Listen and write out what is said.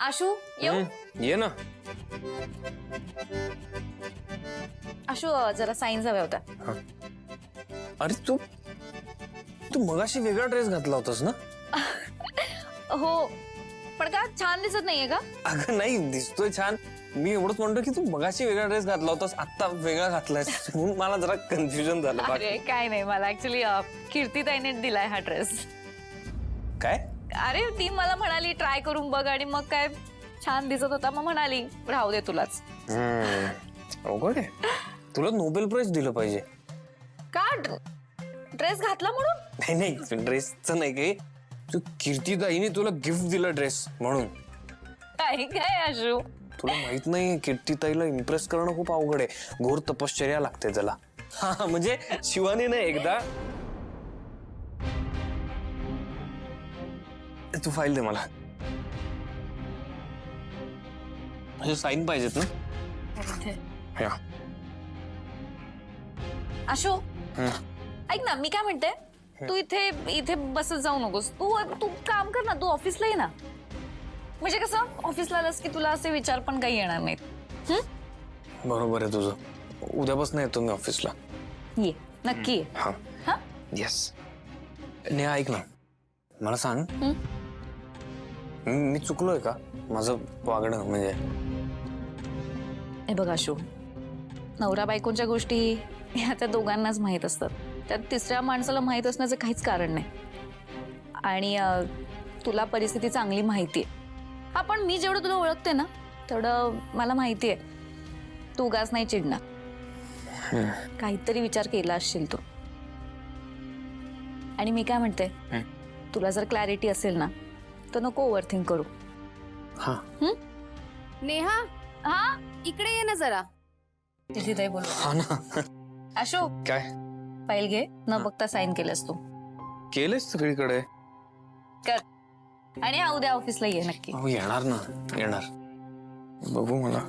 आशू येऊ? ये ना. आशू जरा साईन हव्या होत्या. अरे तू तू मगाशी वेगळा ड्रेस घातला होतास ना? हो पण का छान दिसत नाहीये का? अगं नाही, दिसतोय छान. मी एवढंच म्हणतो की तू मगाशी वेगळा ड्रेस घातला होतास, आता वेगळा घातलायस, म्हणून मला जरा कन्फ्युजन झालं. अरे काय नाही, मला ऍक्च्युली कीर्तीताईने दिलाय हा ड्रेस. काय? अरे ती मला म्हणाली ट्राय करून बघ, आणि मग काय छान दिसत होता, मग म्हणाली राहू दे तुलाच. अवघड आहे. तुला नोबेल प्राइज दिलं पाहिजे. का ड्रेस घातला म्हणून? नाही नाही, ड्रेसचं नाही काही, तू कीर्तीताईने तुला गिफ्ट दिला ड्रेस म्हणून. काय काय आशू, तुला माहित नाही, कीर्तीताईला इम्प्रेस करणं खूप अवघड आहे. घोर तपश्चर्या लागते त्याला. हा म्हणजे शिवानी नाही, एकदा तू फाईल दे मला. म्हणजे साईन पाहिजेत ना? या. आशू ऐक ना, मी काय म्हणते, तू इथे इथे बसत जाऊ नकोस. तू काम कर ना, तू ऑफिसला ये ना. म्हणजे कसं ऑफिसला आलास की तुला असे विचार पण काही येणार नाहीत. बरोबर आहे तुझं. उद्यापासून येतो मी ऑफिसला. ये नक्की ये. हा हा येस. नेहा ऐक ना, मला सांग, मी चुकलोय का? माझं वागणं म्हणजे. हे बघ आशू, नवरा बायकोंच्या गोष्टी ह्या त्या दोघांनाच माहीत असतात. त्यात तिसऱ्या माणसाला माहीत असण्याचं काहीच कारण नाही. आणि तुला परिस्थिती चांगली माहिती आहे. हा पण मी जेवढं तुला ओळखते ना तेवढं मला माहिती आहे तू उगाच नाही चिडणार. काहीतरी विचार केला असशील तू. आणि मी काय म्हणते, तुला जर क्लॅरिटी असेल ना तर नको ओव्हरथिंक करू. हा नेहा, हा इकडे ये ना जरा. तिथे बोल. हा ना. आशू काय फाईल घे, न बघता साईन केलंस तू. केलेस सगळीकडे? कर. आणि उद्या ऑफिसला ये नक्की. येणार ना, येणार. बघू मला.